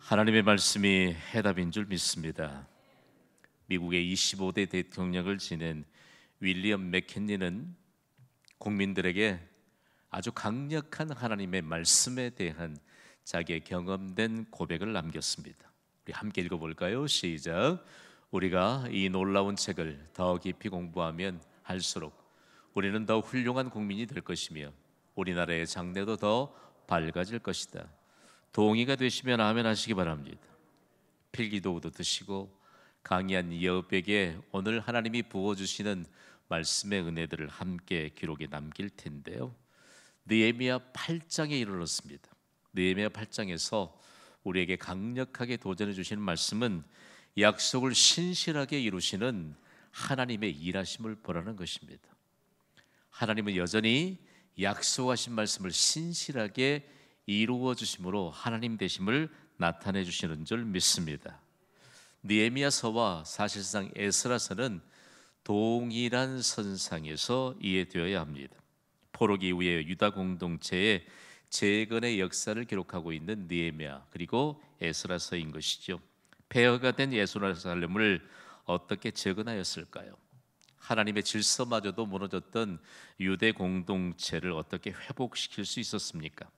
하나님의 말씀이 해답인 줄 믿습니다. 미국의 25대 대통령을 지낸 윌리엄 맥킨리는 국민들에게 아주 강력한 하나님의 말씀에 대한 자기의 경험된 고백을 남겼습니다. 우리 함께 읽어볼까요? 시작. 우리가 이 놀라운 책을 더 깊이 공부하면 할수록 우리는 더 훌륭한 국민이 될 것이며 우리나라의 장래도 더 밝아질 것이다. 동의가 되시면 아멘 하시기 바랍니다. 필기도구도 드시고 강의한 여백에 오늘 하나님이 부어주시는 말씀의 은혜들을 함께 기록에 남길 텐데요. 느헤미야 8장에 이르렀습니다. 느헤미야 8장에서 우리에게 강력하게 도전해 주시는 말씀은 약속을 신실하게 이루시는 하나님의 일하심을 보라는 것입니다. 하나님은 여전히 약속하신 말씀을 신실하게 이루어 주심으로 하나님 되심을 나타내 주시는 줄 믿습니다. 느헤미야서와 사실상 에스라서는 동일한 선상에서 이해되어야 합니다. 포로기 이후에 유다 공동체의 재건의 역사를 기록하고 있는 느헤미야 그리고 에스라서인 것이죠. 폐허가 된 예루살렘을 어떻게 재건하였을까요? 하나님의 질서마저도 무너졌던 유대 공동체를 어떻게 회복시킬 수 있었습니까?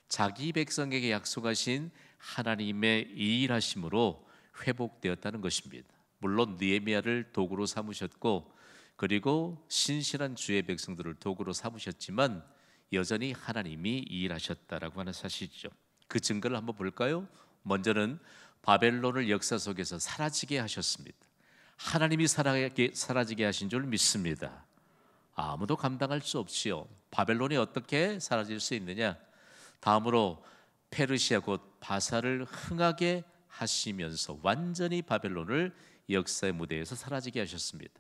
자기 백성에게 약속하신 하나님의 일하심으로 회복되었다는 것입니다. 물론 느헤미야를 도구로 삼으셨고 그리고 신실한 주의 백성들을 도구로 삼으셨지만 여전히 하나님이 일하셨다라고 하는 사실이죠. 그 증거를 한번 볼까요? 먼저는 바벨론을 역사 속에서 사라지게 하셨습니다. 하나님이 사라지게 하신 줄 믿습니다. 아무도 감당할 수 없지요. 바벨론이 어떻게 사라질 수 있느냐? 다음으로 페르시아 곧 바사를 흥하게 하시면서 완전히 바벨론을 역사의 무대에서 사라지게 하셨습니다.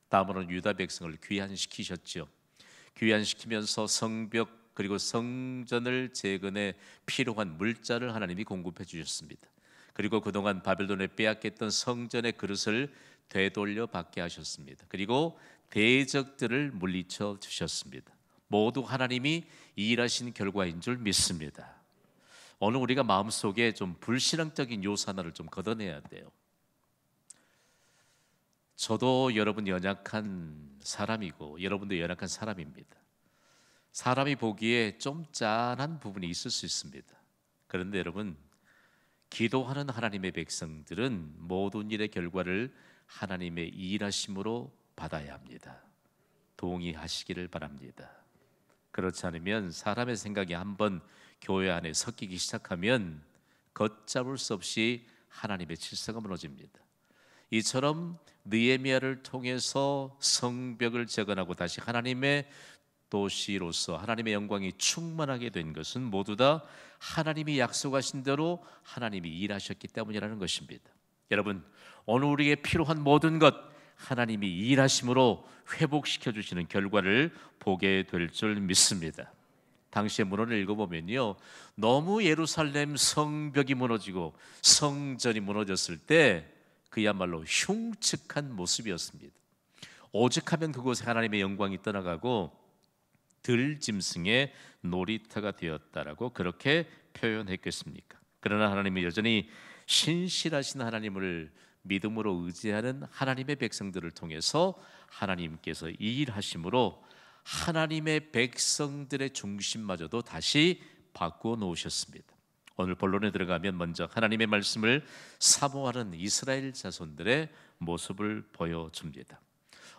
다음으로는 유다 백성을 귀환시키셨죠. 귀환시키면서 성벽 그리고 성전을 재건에 필요한 물자를 하나님이 공급해 주셨습니다. 그리고 그동안 바벨론에 빼앗겼던 성전의 그릇을 되돌려 받게 하셨습니다. 그리고 대적들을 물리쳐 주셨습니다. 모두 하나님이 일하신 결과인 줄 믿습니다. 오늘 우리가 마음속에 좀 불신앙적인 요소 하나를 좀 걷어내야 돼요. 저도 여러분 연약한 사람이고 여러분도 연약한 사람입니다. 사람이 보기에 좀 짠한 부분이 있을 수 있습니다. 그런데 여러분, 기도하는 하나님의 백성들은 모든 일의 결과를 하나님의 일하심으로 받아야 합니다. 동의하시기를 바랍니다. 그렇지 않으면 사람의 생각이 한번 교회 안에 섞이기 시작하면 걷잡을 수 없이 하나님의 질서가 무너집니다. 이처럼 느헤미야를 통해서 성벽을 재건하고 다시 하나님의 도시로서 하나님의 영광이 충만하게 된 것은 모두 다 하나님이 약속하신 대로 하나님이 일하셨기 때문이라는 것입니다. 여러분, 오늘 우리에게 필요한 모든 것 하나님이 일하심으로 회복시켜 주시는 결과를 보게 될 줄 믿습니다. 당시의 문헌을 읽어보면요, 너무 예루살렘 성벽이 무너지고 성전이 무너졌을 때 그야말로 흉측한 모습이었습니다. 오죽하면 그곳에 하나님의 영광이 떠나가고 들짐승의 놀이터가 되었다라고 그렇게 표현했겠습니까? 그러나 하나님은 여전히 신실하신 하나님을 믿음으로 의지하는 하나님의 백성들을 통해서 하나님께서 이 일하심으로 하나님의 백성들의 중심마저도 다시 바꾸어 놓으셨습니다. 오늘 본론에 들어가면 먼저 하나님의 말씀을 사모하는 이스라엘 자손들의 모습을 보여줍니다.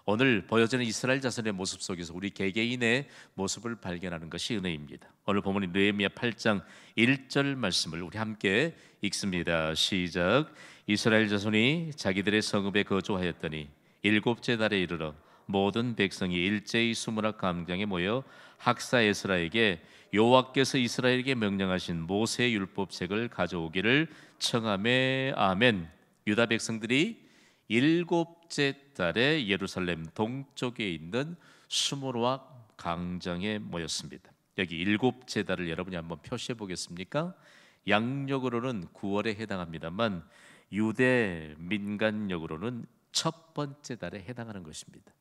오늘 보여지는 이스라엘 자손의 모습 속에서 우리 개개인의 모습을 발견하는 것이 은혜입니다. 오늘 본문인 느헤미야 8장 1절 말씀을 우리 함께 읽습니다. 시작. 이스라엘 자손이 자기들의 성읍에 거주하였더니 일곱째 달에 이르러 모든 백성이 일제히 수문학 광장에 모여 학사 에스라에게 여호와께서 이스라엘에게 명령하신 모세의 율법책을 가져오기를 청하매 아멘. 유다 백성들이 일곱째 달에 예루살렘 동쪽에 있는 수문학 광장에 모였습니다. 여기 일곱째 달을 여러분이 한번 표시해 보겠습니까? 양력으로는 9월에 해당합니다만 유대 민간력으로는 첫 번째 달에 해당하는 것입니다.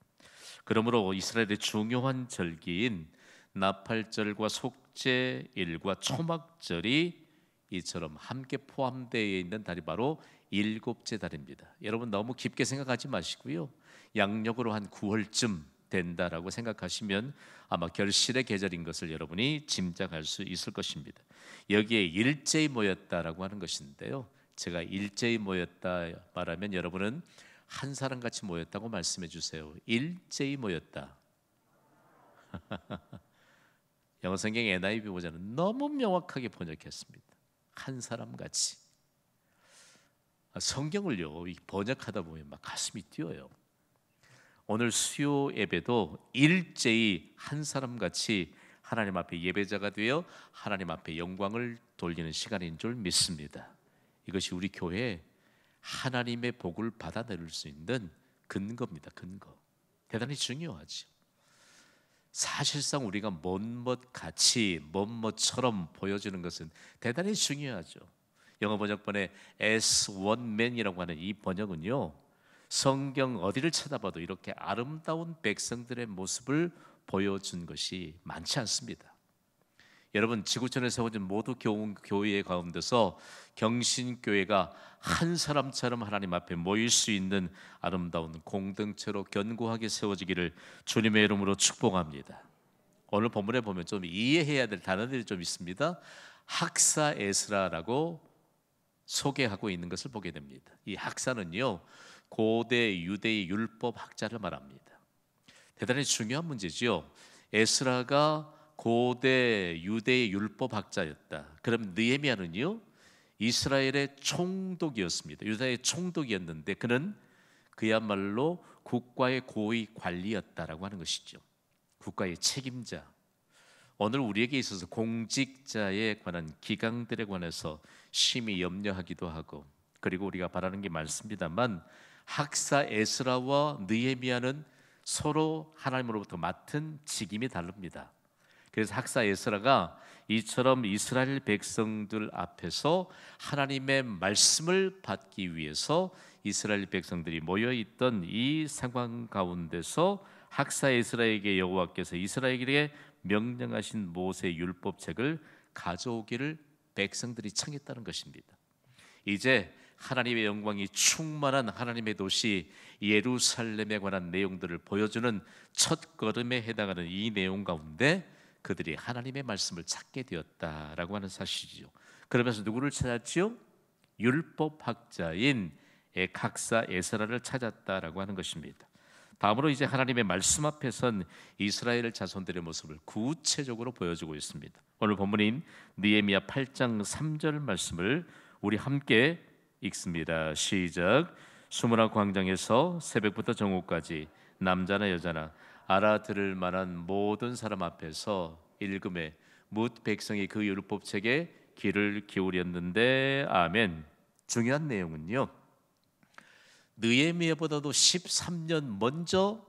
그러므로 이스라엘의 중요한 절기인 나팔절과 속죄일과 초막절이 이처럼 함께 포함되어 있는 달이 바로 일곱째 달입니다. 여러분 너무 깊게 생각하지 마시고요. 양력으로 한 9월쯤 된다라고 생각하시면 아마 결실의 계절인 것을 여러분이 짐작할 수 있을 것입니다. 여기에 일제히 모였다라고 하는 것인데요. 제가 일제히 모였다 말하면 여러분은 한 사람 같이 모였다고 말씀해 주세요. 일제히 모였다. 영어 성경 NIV 버전은 너무 명확하게 번역했습니다. 한 사람 같이. 성경을요 번역하다 보면 막 가슴이 뛰어요. 오늘 수요 예배도 일제히 한 사람 같이 하나님 앞에 예배자가 되어 하나님 앞에 영광을 돌리는 시간인 줄 믿습니다. 이것이 우리 교회에 하나님의 복을 받아들일 수 있는 근거입니다. 근거. 대단히 중요하죠. 사실상 우리가 멋같이 멋처럼 보여지는 것은 대단히 중요하죠. 영어 번역본에 as one man이라고 하는 이 번역은요, 성경 어디를 찾아봐도 이렇게 아름다운 백성들의 모습을 보여준 것이 많지 않습니다. 여러분 지구촌에 세워진 모두 교회 가운데서 경신교회가 한 사람처럼 하나님 앞에 모일 수 있는 아름다운 공동체로 견고하게 세워지기를 주님의 이름으로 축복합니다. 오늘 본문에 보면 좀 이해해야 될 단어들이 좀 있습니다. 학사 에스라라고 소개하고 있는 것을 보게 됩니다. 이 학사는요 고대 유대의 율법 학자를 말합니다. 대단히 중요한 문제지요. 에스라가 고대 유대의 율법 학자였다. 그럼 느헤미야는요 이스라엘의 총독이었습니다. 유다의 총독이었는데 그는 그야말로 국가의 고위 관리였다라고 하는 것이죠. 국가의 책임자. 오늘 우리에게 있어서 공직자에 관한 기강들에 관해서 심히 염려하기도 하고, 그리고 우리가 바라는 게 많습니다만 학사 에스라와 느헤미야는 서로 하나님으로부터 맡은 직임이 다릅니다. 그래서 학사 에스라가 이처럼 이스라엘 백성들 앞에서 하나님의 말씀을 받기 위해서 이스라엘 백성들이 모여있던 이 상황 가운데서 학사 에스라에게 여호와께서 이스라엘에게 명령하신 모세 율법책을 가져오기를 백성들이 청했다는 것입니다. 이제 하나님의 영광이 충만한 하나님의 도시 예루살렘에 관한 내용들을 보여주는 첫 걸음에 해당하는 이 내용 가운데 그들이 하나님의 말씀을 찾게 되었다라고 하는 사실이죠. 그러면서 누구를 찾았지요? 율법학자인 학사 에스라를 찾았다라고 하는 것입니다. 다음으로 이제 하나님의 말씀 앞에 선 이스라엘 자손들의 모습을 구체적으로 보여주고 있습니다. 오늘 본문인 느헤미야 8장 3절 말씀을 우리 함께 읽습니다. 시작. 수문학 광장에서 새벽부터 정오까지 남자나 여자나 알아들을 만한 모든 사람 앞에서 읽음에 뭇 백성이 그 율법책에 귀를 기울였는데 아멘. 중요한 내용은요, 느헤미야보다도 13년 먼저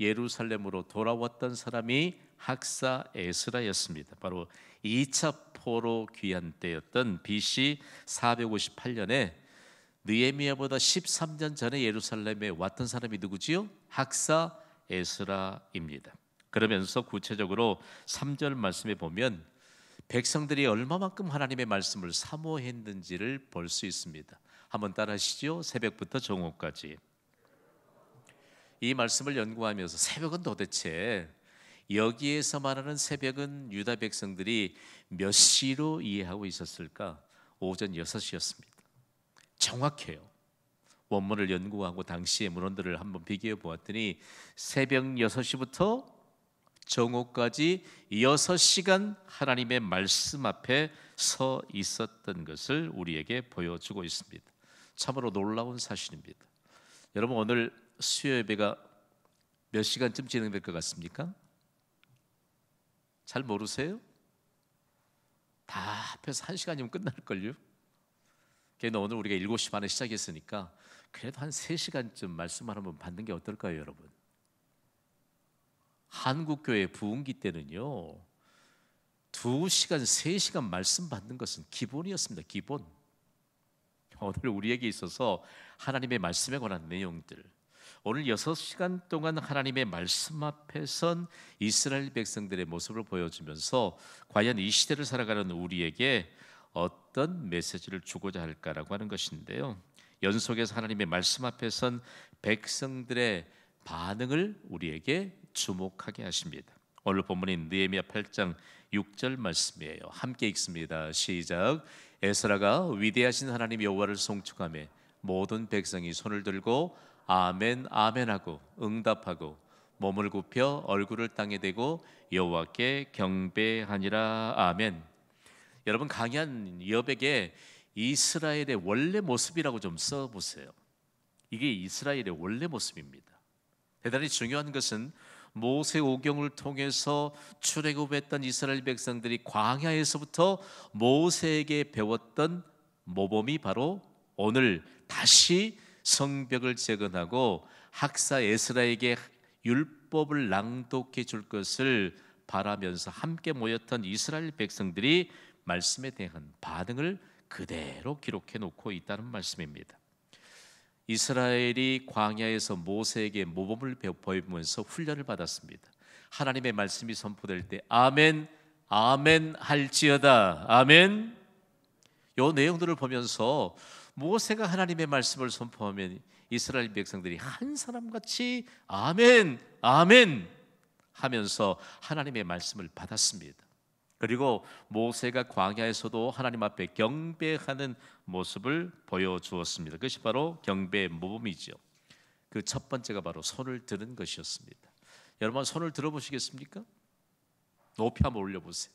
예루살렘으로 돌아왔던 사람이 학사 에스라였습니다. 바로 2차 포로 귀환 때였던 BC 458년에 느헤미야보다 13년 전에 예루살렘에 왔던 사람이 누구지요? 학사 에스라입니다. 그러면서 구체적으로 3절 말씀에 보면 백성들이 얼마만큼 하나님의 말씀을 사모했는지를 볼 수 있습니다. 한번 따라하시죠. 새벽부터 정오까지. 이 말씀을 연구하면서 새벽은 도대체 여기에서 말하는 새벽은 유다 백성들이 몇 시로 이해하고 있었을까? 오전 6시였습니다. 정확해요. 원문을 연구하고 당시의 문헌들을 한번 비교해 보았더니 새벽 6시부터 정오까지 6시간 하나님의 말씀 앞에 서 있었던 것을 우리에게 보여주고 있습니다. 참으로 놀라운 사실입니다. 여러분 오늘 수요 예배가 몇 시간쯤 진행될 것 같습니까? 잘 모르세요? 다 합해서 1시간이면 끝날걸요? 그래서 오늘 우리가 7시 반에 시작했으니까 그래도 한 3시간쯤 말씀을 한번 받는 게 어떨까요, 여러분? 한국교회 부흥기 때는요 2시간, 3시간 말씀 받는 것은 기본이었습니다. 기본. 오늘 우리에게 있어서 하나님의 말씀에 관한 내용들, 오늘 6시간 동안 하나님의 말씀 앞에 선 이스라엘 백성들의 모습을 보여주면서 과연 이 시대를 살아가는 우리에게 어떤 메시지를 주고자 할까라고 하는 것인데요. 연속해서 하나님의 말씀 앞에 선 백성들의 반응을 우리에게 주목하게 하십니다. 오늘 본문인 느헤미야 8장 6절 말씀이에요. 함께 읽습니다. 시작. 에스라가 위대하신 하나님 여호와를 송축하며 모든 백성이 손을 들고 아멘 아멘 하고 응답하고 몸을 굽혀 얼굴을 땅에 대고 여호와께 경배하니라. 아멘. 여러분, 강한 여백에 이스라엘의 원래 모습이라고 좀 써보세요. 이게 이스라엘의 원래 모습입니다. 대단히 중요한 것은 모세 오경을 통해서 출애굽했던 이스라엘 백성들이 광야에서부터 모세에게 배웠던 모범이 바로 오늘 다시 성벽을 재건하고 학사 에스라에게 율법을 낭독해 줄 것을 바라면서 함께 모였던 이스라엘 백성들이 말씀에 대한 반응을 그대로 기록해 놓고 있다는 말씀입니다. 이스라엘이 광야에서 모세에게 모범을 보이면서 훈련을 받았습니다. 하나님의 말씀이 선포될 때 아멘 아멘 할지어다. 아멘. 이 내용들을 보면서 모세가 하나님의 말씀을 선포하면 이스라엘 백성들이 한 사람같이 아멘 아멘 하면서 하나님의 말씀을 받았습니다. 그리고 모세가 광야에서도 하나님 앞에 경배하는 모습을 보여주었습니다. 그것이 바로 경배의 모범이죠. 그 첫 번째가 바로 손을 드는 것이었습니다. 여러분, 손을 들어보시겠습니까? 높이 한번 올려보세요.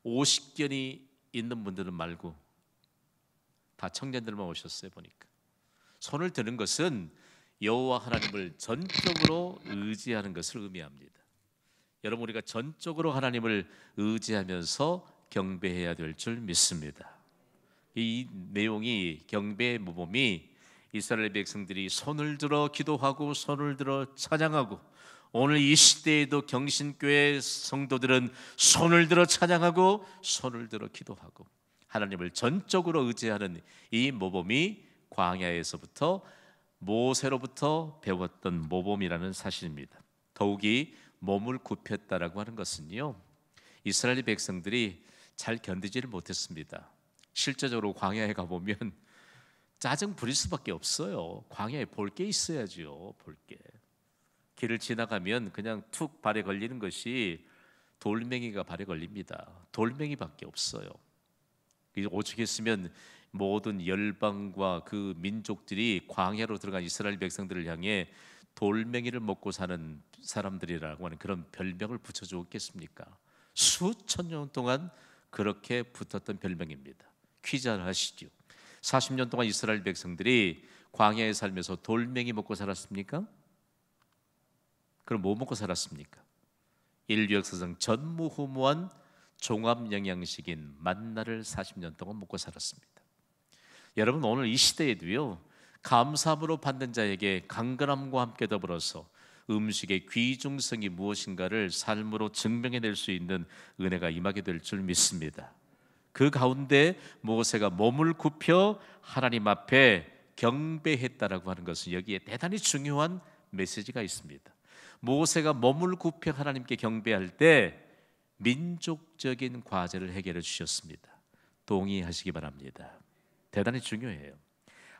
50견이 있는 분들은 말고 다 청년들만 오셨어요. 보니까 손을 드는 것은 여호와 하나님을 전적으로 의지하는 것을 의미합니다. 여러분, 우리가 전적으로 하나님을 의지하면서 경배해야 될 줄 믿습니다. 이 내용이 경배의 모범이 이스라엘 백성들이 손을 들어 기도하고 손을 들어 찬양하고, 오늘 이 시대에도 경신교회 성도들은 손을 들어 찬양하고 손을 들어 기도하고 하나님을 전적으로 의지하는 이 모범이 광야에서부터 모세로부터 배웠던 모범이라는 사실입니다. 더욱이 몸을 굽혔다라고 하는 것은요, 이스라엘 백성들이 잘 견디지를 못했습니다. 실제적으로 광야에 가보면 짜증 부릴 수밖에 없어요. 광야에 볼 게 있어야죠. 볼 게. 길을 지나가면 그냥 툭 발에 걸리는 것이 돌멩이가 발에 걸립니다. 돌멩이밖에 없어요. 오죽했으면 모든 열방과 그 민족들이 광야로 들어간 이스라엘 백성들을 향해 돌멩이를 먹고 사는 사람들이라고 하는 그런 별명을 붙여주었겠습니까? 수천 년 동안 그렇게 붙었던 별명입니다. 퀴즈 하나 하시죠. 40년 동안 이스라엘 백성들이 광야에 살면서 돌멩이 먹고 살았습니까? 그럼 뭐 먹고 살았습니까? 인류 역사상 전무후무한 종합영양식인 만나를 40년 동안 먹고 살았습니다. 여러분, 오늘 이 시대에도요, 감사함으로 받는 자에게 강건함과 함께 더불어서 음식의 귀중성이 무엇인가를 삶으로 증명해낼 수 있는 은혜가 임하게 될 줄 믿습니다. 그 가운데 모세가 몸을 굽혀 하나님 앞에 경배했다라고 하는 것은 여기에 대단히 중요한 메시지가 있습니다. 모세가 몸을 굽혀 하나님께 경배할 때 민족적인 과제를 해결해 주셨습니다. 동의하시기 바랍니다. 대단히 중요해요.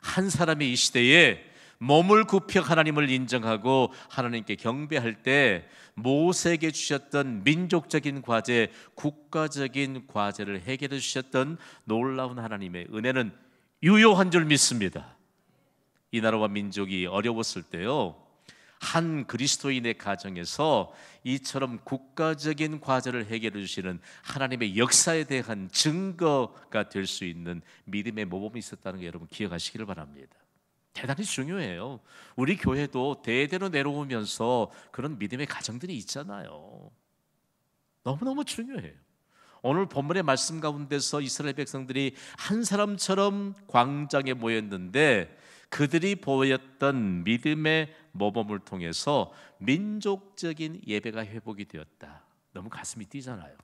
한 사람이 이 시대에 몸을 굽혀 하나님을 인정하고 하나님께 경배할 때 모세에게 주셨던 민족적인 과제, 국가적인 과제를 해결해 주셨던 놀라운 하나님의 은혜는 유효한 줄 믿습니다. 이 나라와 민족이 어려웠을 때요, 한 그리스도인의 가정에서 이처럼 국가적인 과제를 해결해 주시는 하나님의 역사에 대한 증거가 될 수 있는 믿음의 모범이 있었다는 거 여러분 기억하시기를 바랍니다. 대단히 중요해요. 우리 교회도 대대로 내려오면서 그런 믿음의 가정들이 있잖아요. 너무너무 중요해요. 오늘 본문의 말씀 가운데서 이스라엘 백성들이 한 사람처럼 광장에 모였는데 그들이 보였던 믿음의 모범을 통해서 민족적인 예배가 회복이 되었다. 너무 가슴이 뛰잖아요.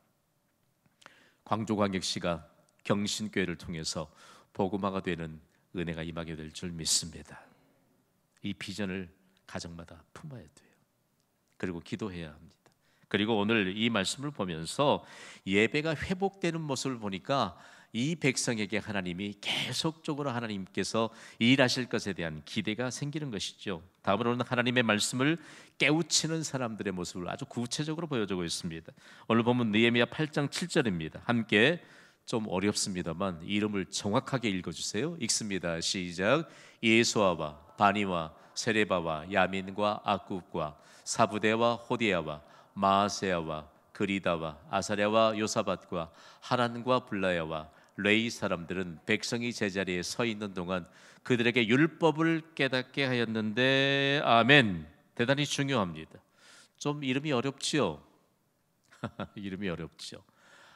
광주광역시가 경신교회를 통해서 복음화가 되는 은혜가 임하게 될 줄 믿습니다. 이 비전을 가정마다 품어야 돼요. 그리고 기도해야 합니다. 그리고 오늘 이 말씀을 보면서 예배가 회복되는 모습을 보니까 이 백성에게 하나님이 계속적으로 하나님께서 일하실 것에 대한 기대가 생기는 것이죠. 다음으로는 하나님의 말씀을 깨우치는 사람들의 모습을 아주 구체적으로 보여주고 있습니다. 오늘 보면 느헤미야 8장 7절입니다. 함께 좀 어렵습니다만 이름을 정확하게 읽어주세요. 읽습니다. 시작. 예수아와 바니와 세레바와 야민과 악굽과 사부대와 호디야와 마아세야와 그리다와 아사랴와 요사밧과 하란과 블라야와 레이 사람들은 백성이 제자리에 서 있는 동안 그들에게 율법을 깨닫게 하였는데, 아멘. 대단히 중요합니다. 좀 이름이 어렵지요? 이름이 어렵죠.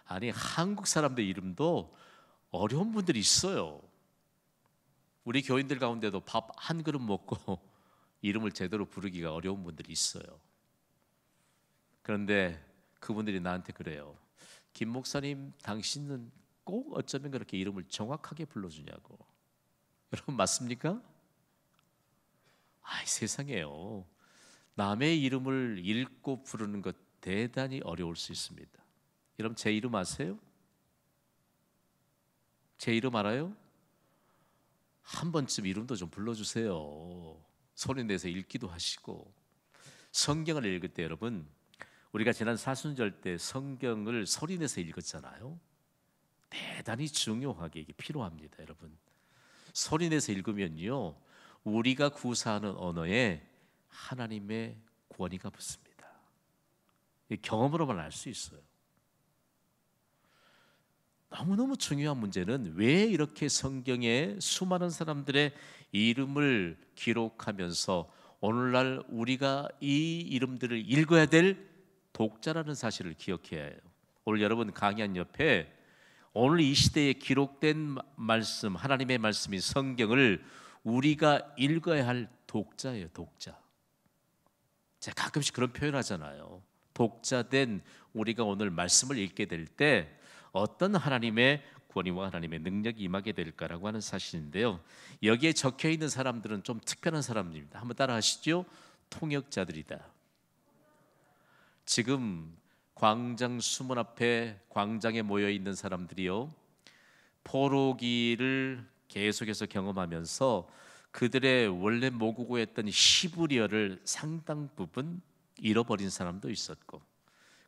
아니, 한국 사람들 이름도 어려운 분들이 있어요. 우리 교인들 가운데도 밥 한 그릇 먹고 이름을 제대로 부르기가 어려운 분들이 있어요. 그런데 그분들이 나한테 그래요. 김 목사님, 당신은 꼭 어쩌면 그렇게 이름을 정확하게 불러주냐고. 여러분 맞습니까? 아이, 세상에요. 남의 이름을 읽고 부르는 것 대단히 어려울 수 있습니다. 여러분 제 이름 아세요? 제 이름 알아요? 한 번쯤 이름도 좀 불러주세요. 소리 내서 읽기도 하시고. 성경을 읽을 때 여러분, 우리가 지난 사순절 때 성경을 소리 내서 읽었잖아요. 대단히 중요하게 이게 필요합니다, 여러분. 소리 내서 읽으면요, 우리가 구사하는 언어에 하나님의 권위가 붙습니다. 경험으로만 알 수 있어요. 너무너무 중요한 문제는 왜 이렇게 성경에 수많은 사람들의 이름을 기록하면서 오늘날 우리가 이 이름들을 읽어야 될 독자라는 사실을 기억해야 해요. 오늘 여러분 강의한 옆에 오늘 이 시대에 기록된 말씀, 하나님의 말씀인 성경을 우리가 읽어야 할 독자예요, 독자. 제가 가끔씩 그런 표현하잖아요. 독자된 우리가 오늘 말씀을 읽게 될 때 어떤 하나님의 권위와 하나님의 능력이 임하게 될까라고 하는 사실인데요. 여기에 적혀 있는 사람들은 좀 특별한 사람들입니다. 한번 따라 하시죠. 통역자들이다. 지금 광장 수문 앞에 광장에 모여 있는 사람들이요, 포로기를 계속해서 경험하면서 그들의 원래 모국어였던 히브리어를 상당 부분 잃어버린 사람도 있었고,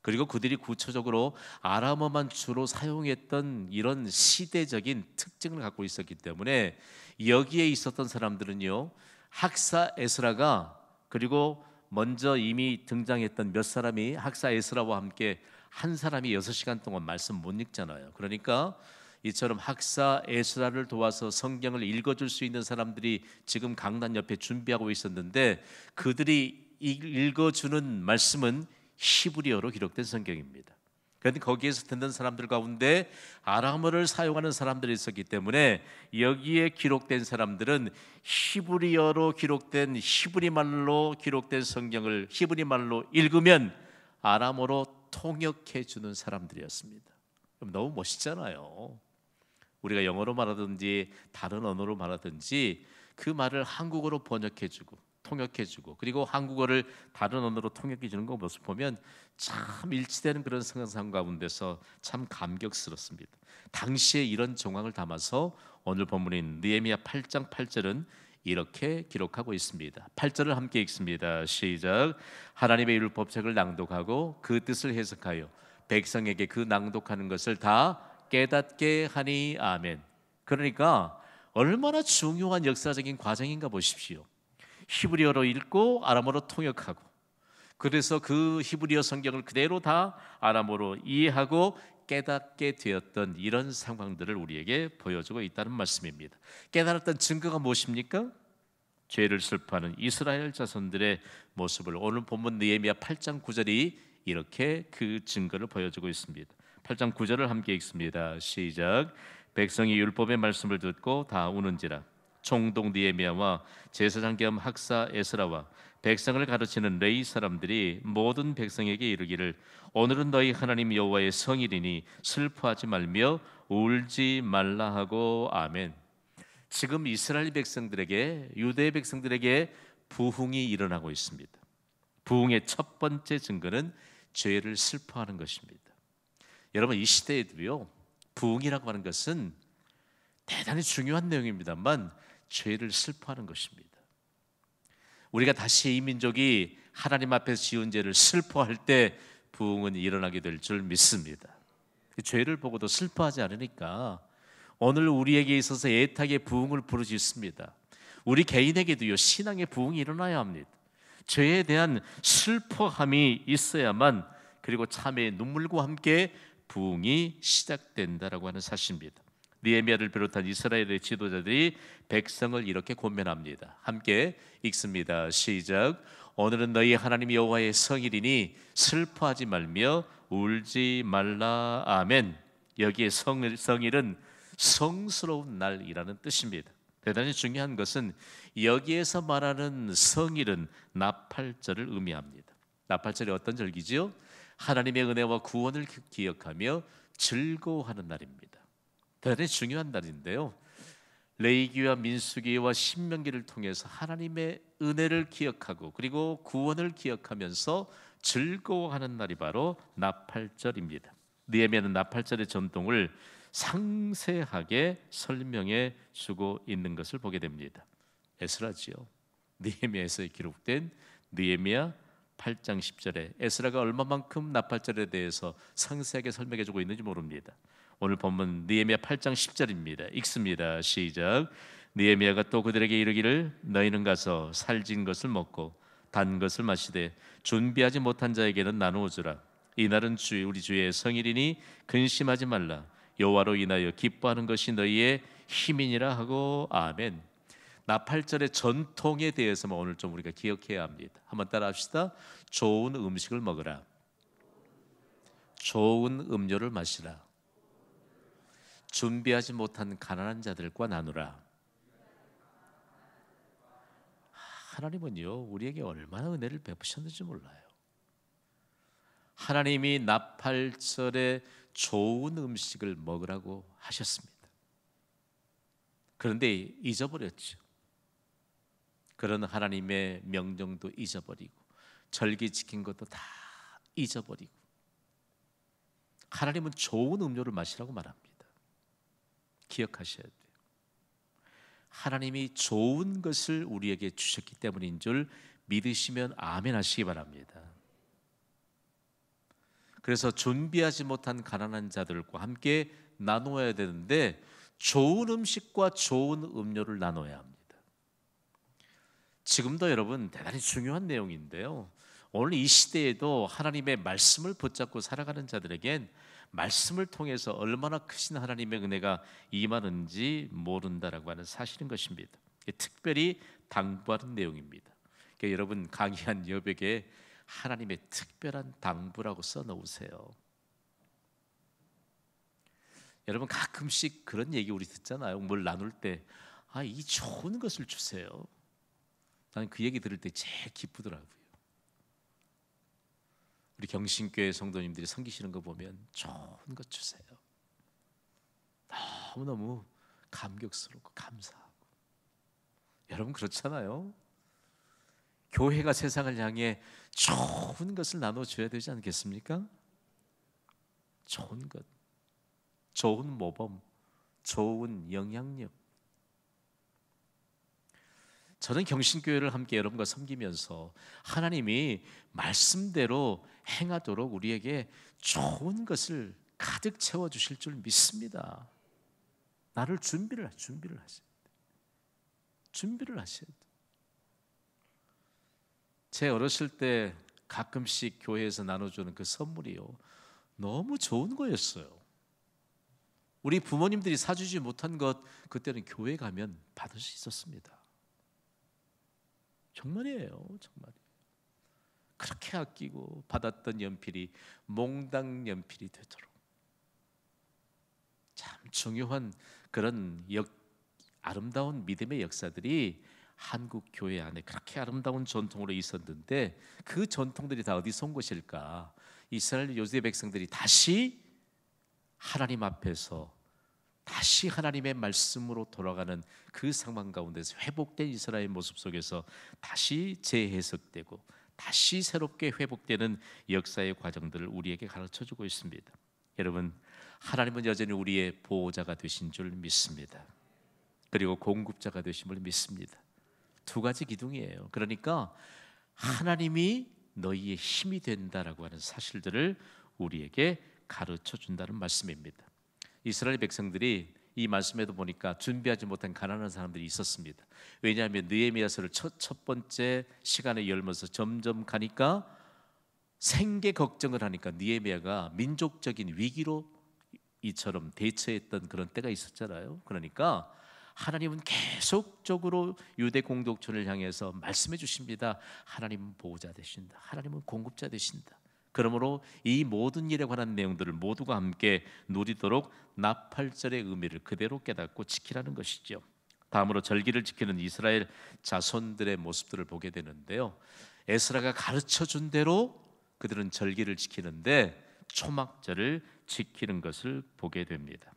그리고 그들이 구체적으로 아람어만 주로 사용했던 이런 시대적인 특징을 갖고 있었기 때문에 여기에 있었던 사람들은요, 학사 에스라가, 그리고 먼저 이미 등장했던 몇 사람이 학사 에스라와 함께 한 사람이 6시간 동안 말씀 못 읽잖아요. 그러니까 이처럼 학사 에스라를 도와서 성경을 읽어줄 수 있는 사람들이 지금 강단 옆에 준비하고 있었는데, 그들이 읽어주는 말씀은 히브리어로 기록된 성경입니다. 그런데 거기에서 듣는 사람들 가운데 아람어를 사용하는 사람들이 있었기 때문에 여기에 기록된 사람들은 히브리어로 기록된, 히브리말로 기록된 성경을 히브리말로 읽으면 아람어로 통역해 주는 사람들이었습니다. 그럼 너무 멋있잖아요. 우리가 영어로 말하든지 다른 언어로 말하든지 그 말을 한국어로 번역해 주고 통역해주고, 그리고 한국어를 다른 언어로 통역해주는 거 모습 보면 참 일치되는 그런 상상 가운데서 참 감격스럽습니다. 당시에 이런 정황을 담아서 오늘 본문인 느헤미야 8장 8절은 이렇게 기록하고 있습니다. 8절을 함께 읽습니다. 시작. 하나님의 율법책을 낭독하고 그 뜻을 해석하여 백성에게 그 낭독하는 것을 다 깨닫게 하니, 아멘. 그러니까 얼마나 중요한 역사적인 과정인가 보십시오. 히브리어로 읽고 아람어로 통역하고, 그래서 그 히브리어 성경을 그대로 다 아람어로 이해하고 깨닫게 되었던 이런 상황들을 우리에게 보여주고 있다는 말씀입니다. 깨달았던 증거가 무엇입니까? 죄를 슬퍼하는 이스라엘 자손들의 모습을 오늘 본문 느헤미야 8장 9절이 이렇게 그 증거를 보여주고 있습니다. 8장 9절을 함께 읽습니다. 시작. 백성이 율법의 말씀을 듣고 다 우는지라. 총독 느헤미야와 제사장 겸 학사 에스라와 백성을 가르치는 레위 사람들이 모든 백성에게 이르기를, 오늘은 너희 하나님 여호와의 성일이니 슬퍼하지 말며 울지 말라 하고, 아멘. 지금 이스라엘 백성들에게, 유대 백성들에게 부흥이 일어나고 있습니다. 부흥의 첫 번째 증거는 죄를 슬퍼하는 것입니다. 여러분 이 시대에도요, 부흥이라고 하는 것은 대단히 중요한 내용입니다만 죄를 슬퍼하는 것입니다. 우리가 다시 이 민족이 하나님 앞에서 지은 죄를 슬퍼할 때 부흥은 일어나게 될 줄 믿습니다. 죄를 보고도 슬퍼하지 않으니까 오늘 우리에게 있어서 애타게 부흥을 부르짖습니다. 우리 개인에게도요, 신앙의 부흥이 일어나야 합니다. 죄에 대한 슬퍼함이 있어야만, 그리고 참회의 눈물과 함께 부흥이 시작된다라고 하는 사실입니다. 느헤미야를 비롯한 이스라엘의 지도자들이 백성을 이렇게 권면합니다. 함께 읽습니다. 시작. 오늘은 너희 하나님 여호와의 성일이니 슬퍼하지 말며 울지 말라. 아멘. 여기에 성일은 성스러운 날이라는 뜻입니다. 대단히 중요한 것은 여기에서 말하는 성일은 나팔절을 의미합니다. 나팔절이 어떤 절기지요? 하나님의 은혜와 구원을 기억하며 즐거워하는 날입니다. 대단히 중요한 날인데요, 레위기와 민수기와 신명기를 통해서 하나님의 은혜를 기억하고 그리고 구원을 기억하면서 즐거워하는 날이 바로 나팔절입니다. 느헤미야는 나팔절의 전통을 상세하게 설명해 주고 있는 것을 보게 됩니다. 에스라지요. 느헤미야에서 기록된 느헤미야 8장 10절에 에스라가 얼마만큼 나팔절에 대해서 상세하게 설명해 주고 있는지 모릅니다. 오늘 본문 느헤미야 8장 10절입니다. 읽습니다. 시작. 느헤미야가 또 그들에게 이르기를 너희는 가서 살진 것을 먹고 단 것을 마시되 준비하지 못한 자에게는 나누어 주라. 이날은 우리 주의 성일이니 근심하지 말라. 여호와로 인하여 기뻐하는 것이 너희의 힘이니라 하고. 아멘. 나팔절의 전통에 대해서만 오늘 좀 우리가 기억해야 합니다. 한번 따라합시다. 좋은 음식을 먹으라. 좋은 음료를 마시라. 준비하지 못한 가난한 자들과 나누라. 하나님은요, 우리에게 얼마나 은혜를 베푸셨는지 몰라요. 하나님이 나팔절에 좋은 음식을 먹으라고 하셨습니다. 그런데 잊어버렸죠. 그런 하나님의 명령도 잊어버리고 절기 지킨 것도 다 잊어버리고, 하나님은 좋은 음료를 마시라고 말합니다. 기억하셔야 돼요. 하나님이 좋은 것을 우리에게 주셨기 때문인 줄 믿으시면 아멘 하시기 바랍니다. 그래서 준비하지 못한 가난한 자들과 함께 나누어야 되는데 좋은 음식과 좋은 음료를 나눠야 합니다. 지금도 여러분 대단히 중요한 내용인데요, 오늘 이 시대에도 하나님의 말씀을 붙잡고 살아가는 자들에겐 말씀을 통해서 얼마나 크신 하나님의 은혜가 임하는지 모른다라고 하는 사실인 것입니다. 특별히 당부하는 내용입니다. 그러니까 여러분 강의한 여백에 하나님의 특별한 당부라고 써놓으세요. 여러분 가끔씩 그런 얘기 우리 듣잖아요. 뭘 나눌 때 이 좋은 것을 주세요. 나는 그 얘기 들을 때 제일 기쁘더라고요. 우리 경신교회 성도님들이 섬기시는 거 보면 좋은 것 주세요. 너무너무 감격스럽고 감사하고. 여러분 그렇잖아요. 교회가 세상을 향해 좋은 것을 나눠줘야 되지 않겠습니까? 좋은 것, 좋은 모범, 좋은 영향력. 저는 경신교회를 함께 여러분과 섬기면서 하나님이 말씀대로 행하도록 우리에게 좋은 것을 가득 채워주실 줄 믿습니다. 나를 준비를 하셔야 돼요. 준비를 하셔야 돼요. 제 어렸을 때 가끔씩 교회에서 나눠주는 그 선물이요, 너무 좋은 거였어요. 우리 부모님들이 사주지 못한 것 그때는 교회 가면 받을 수 있었습니다. 정말이에요, 정말. 그렇게 아끼고 받았던 연필이 몽당 연필이 되도록 참 중요한 그런 아름다운 믿음의 역사들이 한국 교회 안에 그렇게 아름다운 전통으로 있었는데, 그 전통들이 다 어디서 온 것일까? 이스라엘 요새 백성들이 다시 하나님 앞에서 다시 하나님의 말씀으로 돌아가는 그 상황 가운데서 회복된 이스라엘 모습 속에서 다시 재해석되고 다시 새롭게 회복되는 역사의 과정들을 우리에게 가르쳐주고 있습니다. 여러분 하나님은 여전히 우리의 보호자가 되신 줄 믿습니다. 그리고 공급자가 되심을 믿습니다. 두 가지 기둥이에요. 그러니까 하나님이 너희의 힘이 된다라고 하는 사실들을 우리에게 가르쳐 준다는 말씀입니다. 이스라엘 백성들이 이 말씀에도 보니까 준비하지 못한 가난한 사람들이 있었습니다. 왜냐하면 느헤미야서를 첫 번째 시간에 열면서 점점 가니까 생계 걱정을 하니까 느헤미야가 민족적인 위기로 이처럼 대처했던 그런 때가 있었잖아요. 그러니까 하나님은 계속적으로 유대 공동체를 향해서 말씀해 주십니다. 하나님은 보호자 되신다. 하나님은 공급자 되신다. 그러므로 이 모든 일에 관한 내용들을 모두가 함께 누리도록 나팔절의 의미를 그대로 깨닫고 지키라는 것이죠. 다음으로 절기를 지키는 이스라엘 자손들의 모습들을 보게 되는데요. 에스라가 가르쳐 준 대로 그들은 절기를 지키는데 초막절을 지키는 것을 보게 됩니다.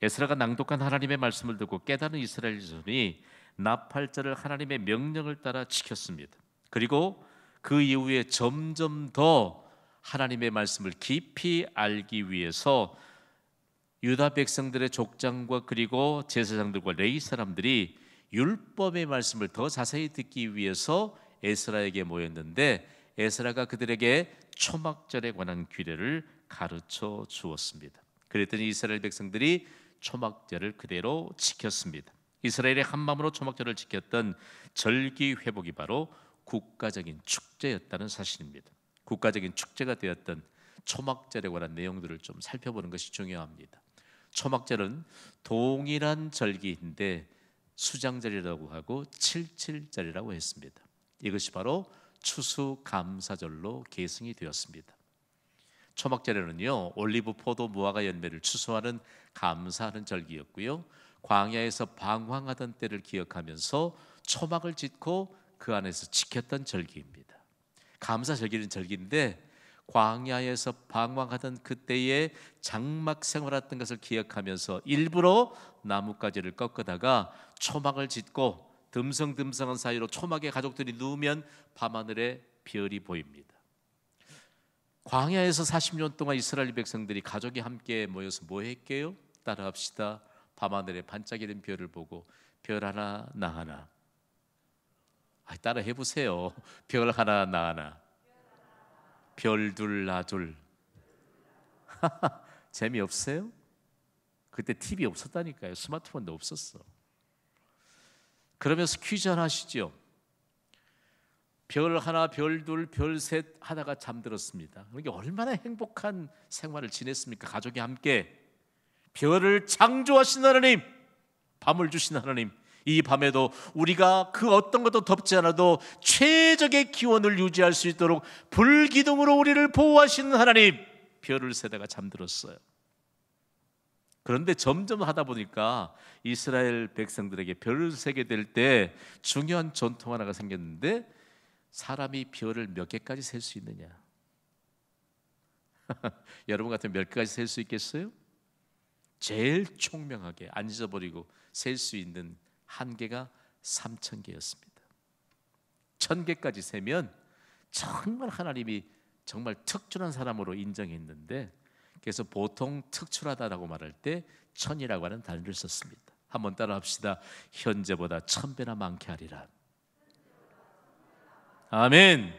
에스라가 낭독한 하나님의 말씀을 듣고 깨달은 이스라엘 자손이 나팔절을 하나님의 명령을 따라 지켰습니다. 그리고 그 이후에 점점 더 하나님의 말씀을 깊이 알기 위해서 유다 백성들의 족장과 그리고 제사장들과 레위 사람들이 율법의 말씀을 더 자세히 듣기 위해서 에스라에게 모였는데 에스라가 그들에게 초막절에 관한 규례를 가르쳐 주었습니다. 그랬더니 이스라엘 백성들이 초막절을 그대로 지켰습니다. 이스라엘이 한 마음으로 초막절을 지켰던 절기 회복이 바로 국가적인 축제였다는 사실입니다. 국가적인 축제가 되었던 초막절에 관한 내용들을 좀 살펴보는 것이 중요합니다. 초막절은 동일한 절기인데 수장절이라고 하고 칠칠절이라고 했습니다. 이것이 바로 추수감사절로 계승이 되었습니다. 초막절에는요 올리브, 포도, 무화과 열매를 추수하는 감사하는 절기였고요, 광야에서 방황하던 때를 기억하면서 초막을 짓고 그 안에서 지켰던 절기입니다. 감사 절기는 절기인데 광야에서 방황하던 그때의 장막 생활했던 것을 기억하면서 일부러 나뭇가지를 꺾다가 초막을 짓고 듬성듬성한 사이로 초막에 가족들이 누우면 밤하늘에 별이 보입니다. 광야에서 40년 동안 이스라엘 백성들이 가족이 함께 모여서 뭐 했게요? 따라합시다. 밤하늘에 반짝이는 별을 보고 별 하나 나 하나. 따라 해보세요. 별 하나 나 하나. 별 둘 나 둘. 재미없어요? 그때 TV 없었다니까요. 스마트폰도 없었어. 그러면서 퀴즈 하나 하시죠. 별 하나, 별 둘, 별 셋 하다가 잠들었습니다. 이게 얼마나 행복한 생활을 지냈습니까? 가족이 함께. 별을 창조하신 하나님, 밤을 주신 하나님, 이 밤에도 우리가 그 어떤 것도 덮지 않아도 최적의 기온을 유지할 수 있도록 불기둥으로 우리를 보호하시는 하나님, 별을 세다가 잠들었어요. 그런데 점점 하다 보니까 이스라엘 백성들에게 별을 세게 될 때 중요한 전통 하나가 생겼는데, 사람이 별을 몇 개까지 셀 수 있느냐? 여러분 같으면 몇 개까지 셀 수 있겠어요? 제일 총명하게 안 잊어버리고 셀 수 있는 한계가 3,000개였습니다. 1,000개까지 세면 정말 하나님이 정말 특출한 사람으로 인정했는데, 그래서 보통 특출하다라고 말할 때 1,000이라고 하는 단위를 썼습니다. 한번 따라합시다. 현재보다 1,000배나 많게 하리라. 아멘.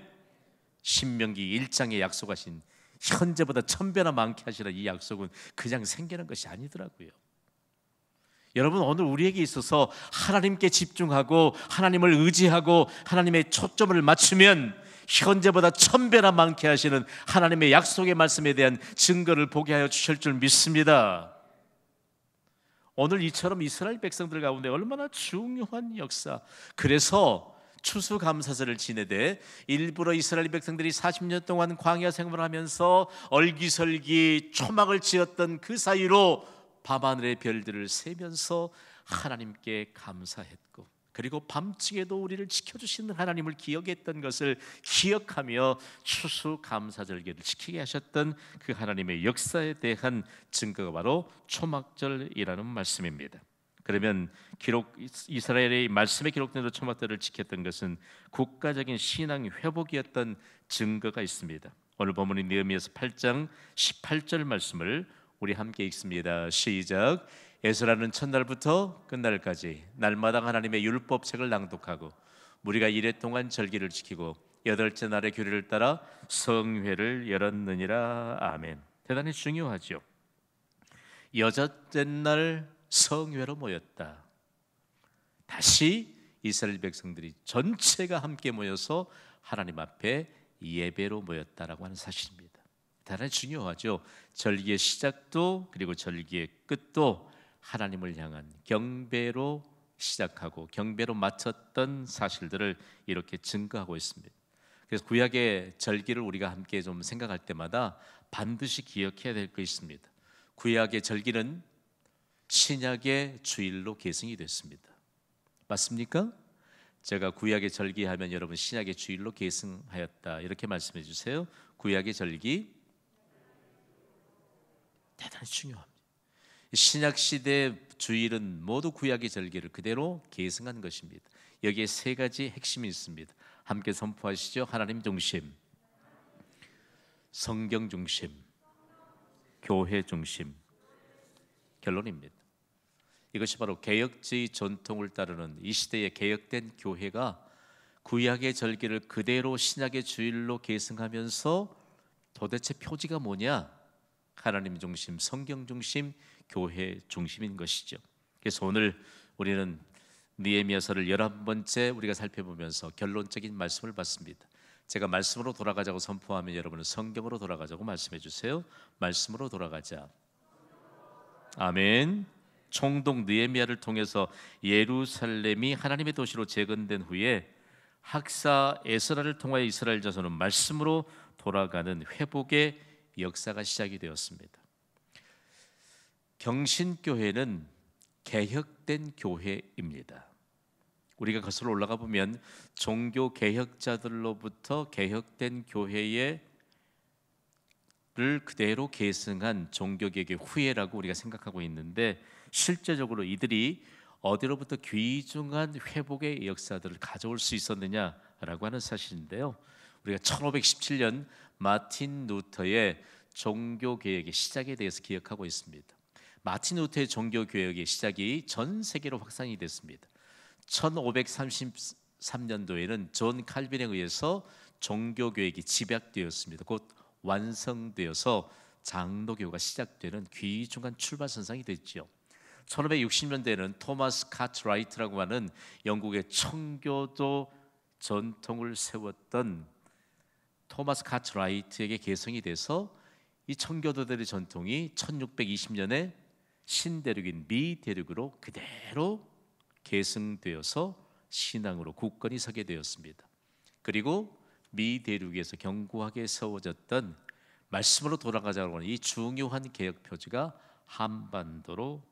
신명기 1장에 약속하신 현재보다 1,000배나 많게 하시라, 이 약속은 그냥 생기는 것이 아니더라고요. 여러분, 오늘 우리에게 있어서 하나님께 집중하고 하나님을 의지하고 하나님의 초점을 맞추면 현재보다 1,000배나 많게 하시는 하나님의 약속의 말씀에 대한 증거를 보게 하여 주실 줄 믿습니다. 오늘 이처럼 이스라엘 백성들 가운데 얼마나 중요한 역사. 그래서 추수감사절을 지내되 일부러 이스라엘 백성들이 40년 동안 광야 생활을 하면서 얼기설기 초막을 지었던 그 사이로 밤하늘의 별들을 세면서 하나님께 감사했고, 그리고 밤중에도 우리를 지켜주시는 하나님을 기억했던 것을 기억하며 추수감사절기를 지키게 하셨던 그 하나님의 역사에 대한 증거가 바로 초막절이라는 말씀입니다. 그러면 이스라엘의 말씀에 기록된 초막절을 지켰던 것은 국가적인 신앙 회복이었던 증거가 있습니다. 오늘 본문인 느헤미야서 8장 18절 말씀을 우리 함께 읽습니다. 시작. 에스라는 첫날부터 끝날까지 날마다 하나님의 율법책을 낭독하고 무리가 이레 동안 절기를 지키고 여덟째 날의 규례를 따라 성회를 열었느니라. 아멘. 대단히 중요하죠. 여섯째 날 성회로 모였다. 다시 이스라엘 백성들이 전체가 함께 모여서 하나님 앞에 예배로 모였다라고 하는 사실입니다. 대단히 중요하죠. 절기의 시작도 그리고 절기의 끝도 하나님을 향한 경배로 시작하고 경배로 마쳤던 사실들을 이렇게 증거하고 있습니다. 그래서 구약의 절기를 우리가 함께 좀 생각할 때마다 반드시 기억해야 될 것이 있습니다. 구약의 절기는 신약의 주일로 계승이 됐습니다. 맞습니까? 제가 구약의 절기하면 여러분 신약의 주일로 계승하였다 이렇게 말씀해 주세요. 구약의 절기 대단히 중요합니다. 신약 시대 주일은 모두 구약의 절기를 그대로 계승한 것입니다. 여기에 세 가지 핵심이 있습니다. 함께 선포하시죠. 하나님 중심, 성경 중심, 교회 중심. 결론입니다. 이것이 바로 개혁주의 전통을 따르는 이 시대의 개혁된 교회가 구약의 절기를 그대로 신약의 주일로 계승하면서 도대체 표지가 뭐냐? 하나님 중심, 성경 중심, 교회 중심인 것이죠. 그래서 오늘 우리는 느헤미야서를 11번째 우리가 살펴보면서 결론적인 말씀을 받습니다. 제가 말씀으로 돌아가자고 선포하면 여러분은 성경으로 돌아가자고 말씀해 주세요. 말씀으로 돌아가자. 아멘. 총독 느헤미야를 통해서 예루살렘이 하나님의 도시로 재건된 후에 학사 에스라를 통하여 이스라엘 자손은 말씀으로 돌아가는 회복의 역사가 시작이 되었습니다. 경신교회는 개혁된 교회입니다. 우리가 거슬러 올라가 보면 종교 개혁자들로부터 개혁된 교회를 그대로 계승한 종교개혁의 후예라고 우리가 생각하고 있는데 실제적으로 이들이 어디로부터 귀중한 회복의 역사들을 가져올 수 있었느냐라고 하는 사실인데요. 우리가 1517년 마틴 루터의 종교개혁의 시작에 대해서 기억하고 있습니다. 마틴 루터의 종교개혁의 시작이 전 세계로 확산이 됐습니다. 1533년도에는 존 칼빈에 의해서 종교개혁이 집약되었습니다. 곧 완성되어서 장로교가 시작되는 귀중한 출발선상이 됐죠. 1560년대에는 토마스 카트라이트라고 하는 영국의 청교도 전통을 세웠던 토마스 카트라이트에게 개성이 돼서 이 청교도들의 전통이 1620년에 신대륙인 미대륙으로 그대로 계승되어서 신앙으로 굳건히 서게 되었습니다. 그리고 미대륙에서 견고하게 세워졌던 말씀으로 돌아가자고 하는 이 중요한 개혁 표지가 한반도로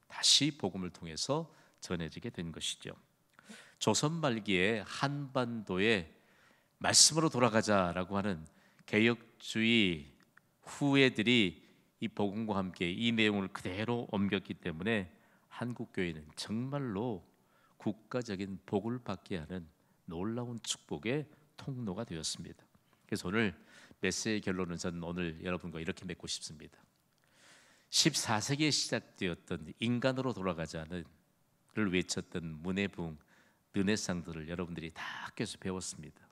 다시 복음을 통해서 전해지게 된 것이죠. 조선 말기에 한반도에 말씀으로 돌아가자라고 하는 개혁주의 후예들이 이 복음과 함께 이 내용을 그대로 옮겼기 때문에 한국 교회는 정말로 국가적인 복을 받게 하는 놀라운 축복의 통로가 되었습니다. 그래서 오늘 메시지의 결론은 저는 오늘 여러분과 이렇게 맺고 싶습니다. 14세기에 시작되었던 인간으로 돌아가자를 외쳤던 문해부흥, 르네상스를 여러분들이 다 학교에서 배웠습니다.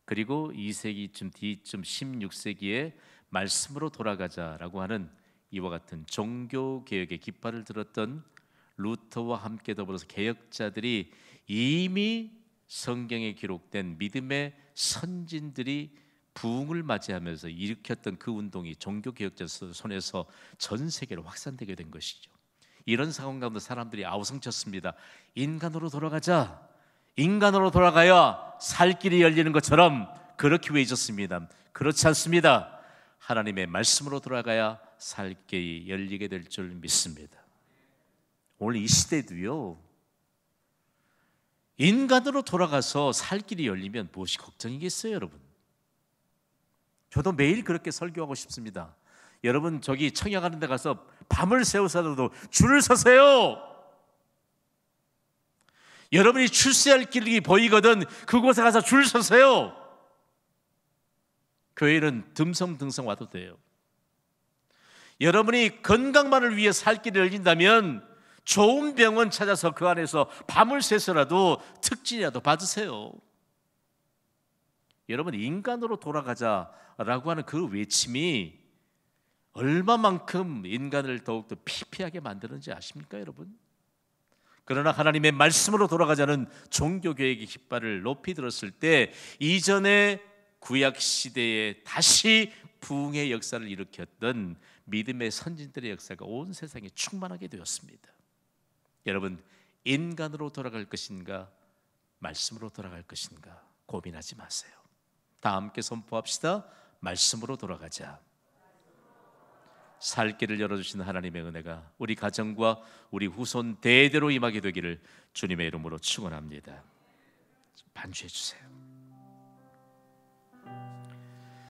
그리고 2세기쯤 뒤쯤 16세기에 말씀으로 돌아가자라고 하는 이와 같은 종교개혁의 깃발을 들었던 루터와 함께 더불어서 개혁자들이 이미 성경에 기록된 믿음의 선진들이 부흥을 맞이하면서 일으켰던 그 운동이 종교개혁자 손에서 전 세계로 확산되게 된 것이죠. 이런 상황 가운데 사람들이 아우성쳤습니다. 인간으로 돌아가자. 인간으로 돌아가야 살 길이 열리는 것처럼 그렇게 외쳤습니다. 그렇지 않습니다. 하나님의 말씀으로 돌아가야 살 길이 열리게 될 줄 믿습니다. 오늘 이 시대도요, 인간으로 돌아가서 살 길이 열리면 무엇이 걱정이겠어요, 여러분? 저도 매일 그렇게 설교하고 싶습니다. 여러분 저기 청약하는 데 가서 밤을 새우서라도 줄을 서세요. 여러분이 출세할 길이 보이거든 그곳에 가서 줄 서세요. 교회는 듬성듬성 와도 돼요. 여러분이 건강만을 위해 살 길을 열린다면 좋은 병원 찾아서 그 안에서 밤을 새서라도 특진이라도 받으세요. 여러분, 인간으로 돌아가자라고 하는 그 외침이 얼마만큼 인간을 더욱더 피폐하게 만드는지 아십니까, 여러분? 그러나 하나님의 말씀으로 돌아가자는 종교개혁의 깃발을 높이 들었을 때 이전의 구약 시대에 다시 부흥의 역사를 일으켰던 믿음의 선진들의 역사가 온 세상에 충만하게 되었습니다. 여러분, 인간으로 돌아갈 것인가 말씀으로 돌아갈 것인가 고민하지 마세요. 다 함께 선포합시다. 말씀으로 돌아가자. 살 길을 열어주신 하나님의 은혜가 우리 가정과 우리 후손 대대로 임하게 되기를 주님의 이름으로 축원합니다. 반주해 주세요.